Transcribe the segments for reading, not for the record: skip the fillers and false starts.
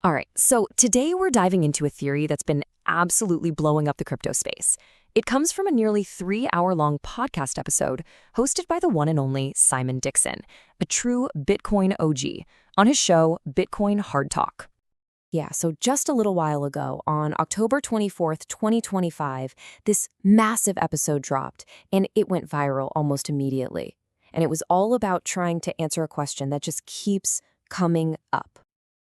All right, so today we're diving into a theory that's been absolutely blowing up the crypto space. It comes from a nearly 3-hour-long podcast episode hosted by the one and only Simon Dixon, a true Bitcoin OG, on his show BitcoinHardTalk. Yeah, so just a little while ago, on October 24th, 2025, this massive episode dropped, and it went viral almost immediately. And it was all about trying to answer a question that just keeps coming up.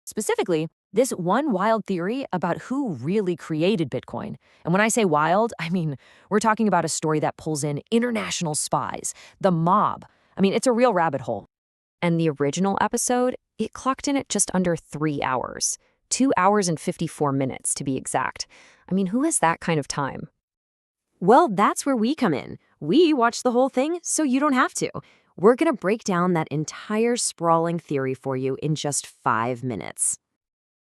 Specifically, this one wild theory about who really created Bitcoin. And when I say wild, I mean, we're talking about a story that pulls in international spies, the mob. I mean, it's a real rabbit hole. And the original episode, it clocked in at just under 3 hours. 2 hours and 54 minutes, to be exact. I mean, who has that kind of time? Well, that's where we come in. We watch the whole thing, so you don't have to. We're going to break down that entire sprawling theory for you in just 5 minutes.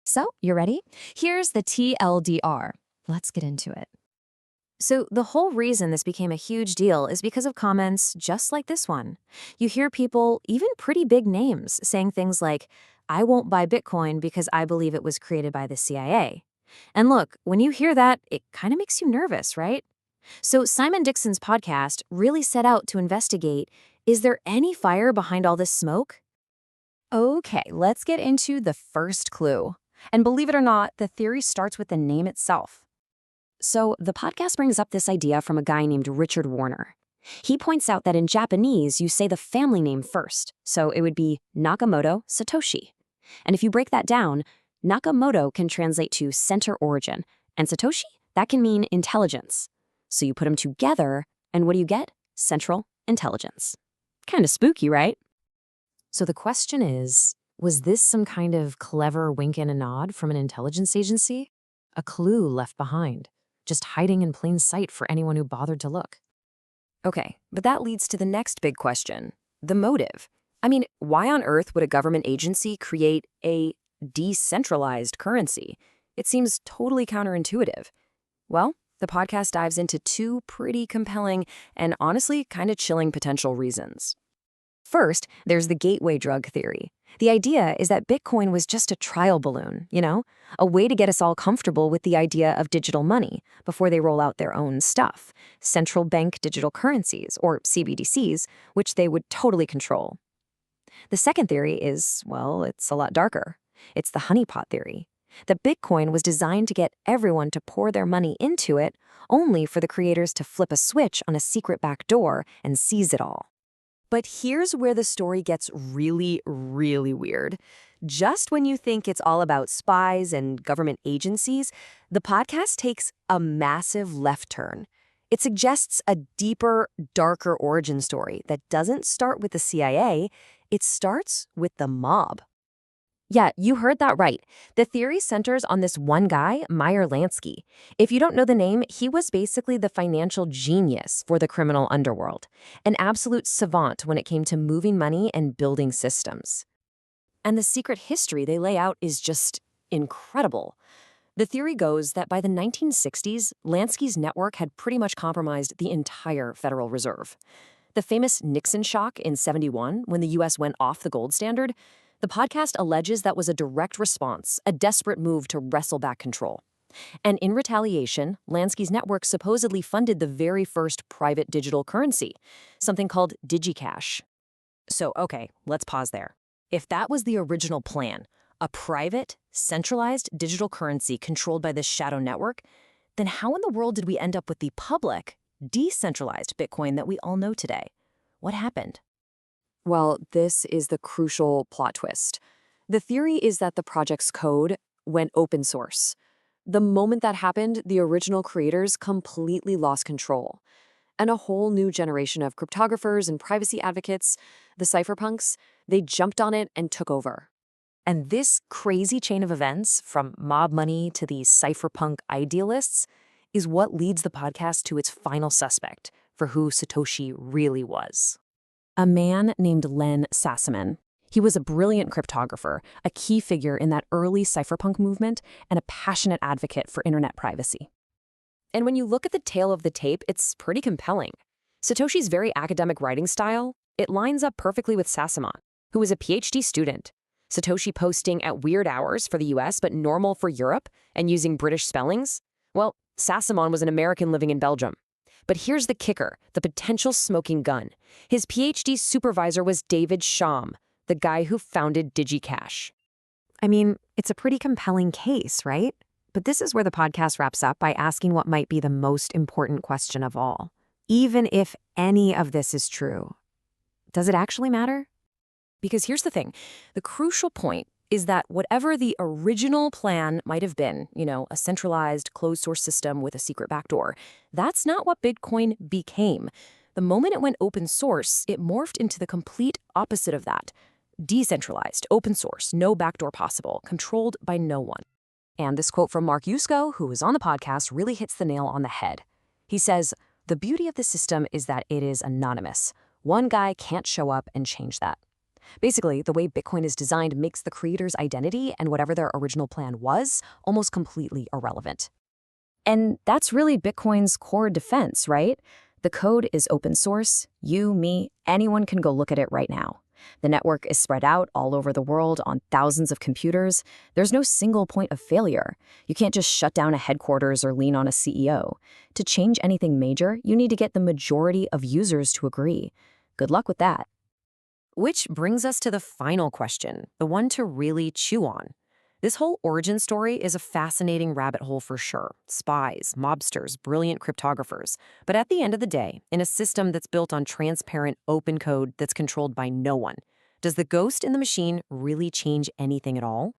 So, you ready? Here's the TLDR. Let's get into it. So, the whole reason this became a huge deal is because of comments just like this one. You hear people, even pretty big names, saying things like, "I won't buy Bitcoin because I believe it was created by the CIA." And look, when you hear that, it kind of makes you nervous, right? So, Simon Dixon's podcast really set out to investigate, is there any fire behind all this smoke? Okay, let's get into the first clue. And believe it or not, the theory starts with the name itself. So the podcast brings up this idea from a guy named Richard Warner. He points out that in Japanese, you say the family name first, so it would be Nakamoto Satoshi. And if you break that down, Nakamoto can translate to center origin, and Satoshi, that can mean intelligence. So you put them together, and what do you get? Central intelligence. Kind of spooky, right? So the question is, was this some kind of clever wink and a nod from an intelligence agency? A clue left behind, just hiding in plain sight for anyone who bothered to look. Okay, but that leads to the next big question, the motive. I mean, why on earth would a government agency create a decentralized currency? It seems totally counterintuitive. Well, the podcast dives into 2 pretty compelling and honestly kind of chilling potential reasons. First, there's the gateway drug theory. The idea is that Bitcoin was just a trial balloon, a way to get us all comfortable with the idea of digital money before they roll out their own stuff, central bank digital currencies, or CBDCs, which they would totally control. The second theory is, well, it's a lot darker. It's the honeypot theory. That Bitcoin was designed to get everyone to pour their money into it, only for the creators to flip a switch on a secret back door and seize it all. But here's where the story gets really, really weird. Just when you think it's all about spies and government agencies, the podcast takes a massive left turn. It suggests a deeper, darker origin story that doesn't start with the CIA, it starts with the mob. Yeah, you heard that right. The theory centers on this one guy, Meyer Lansky. If you don't know the name, he was basically the financial genius for the criminal underworld, an absolute savant when it came to moving money and building systems. And the secret history they lay out is just incredible. The theory goes that by the 1960s, Lansky's network had pretty much compromised the entire Federal Reserve. The famous Nixon shock in '71, when the U.S. went off the gold standard, the podcast alleges that was a direct response, a desperate move to wrestle back control. And in retaliation, Lansky's network supposedly funded the very first private digital currency, something called DigiCash. So, okay, let's pause there. If that was the original plan, a private, centralized digital currency controlled by this shadow network, then how in the world did we end up with the public, decentralized Bitcoin that we all know today? What happened? Well, this is the crucial plot twist. The theory is that the project's code went open source. The moment that happened, the original creators completely lost control. And a whole new generation of cryptographers and privacy advocates, the cypherpunks, they jumped on it and took over. And this crazy chain of events, from mob money to these cypherpunk idealists, is what leads the podcast to its final suspect for who Satoshi really was. A man named Len Sassaman. He was a brilliant cryptographer, a key figure in that early cypherpunk movement, and a passionate advocate for internet privacy. And when you look at the tail of the tape, it's pretty compelling. Satoshi's very academic writing style, it lines up perfectly with Sassaman, who was a PhD student. Satoshi posting at weird hours for the US but normal for Europe and using British spellings? Well, Sassamon was an American living in Belgium. But here's the kicker, the potential smoking gun. His PhD supervisor was David Sham, the guy who founded DigiCash. I mean, it's a pretty compelling case, right? But this is where the podcast wraps up by asking what might be the most important question of all. Even if any of this is true, does it actually matter? Because here's the thing. The crucial point is that whatever the original plan might have been, a centralized closed source system with a secret backdoor, that's not what Bitcoin became. The moment it went open source, it morphed into the complete opposite of that. Decentralized, open source, no backdoor possible, controlled by no one. And this quote from Mark Yusko, who was on the podcast, really hits the nail on the head. He says, "The beauty of the system is that it is anonymous. One guy can't show up and change that." Basically, the way Bitcoin is designed makes the creator's identity and whatever their original plan was almost completely irrelevant. And that's really Bitcoin's core defense, right? The code is open source. You, me, anyone can go look at it right now. The network is spread out all over the world on thousands of computers. There's no single point of failure. You can't just shut down a headquarters or lean on a CEO. To change anything major, you need to get the majority of users to agree. Good luck with that. Which brings us to the final question, the one to really chew on. This whole origin story is a fascinating rabbit hole for sure. Spies, mobsters, brilliant cryptographers. But at the end of the day, in a system that's built on transparent, open code that's controlled by no one, does the ghost in the machine really change anything at all?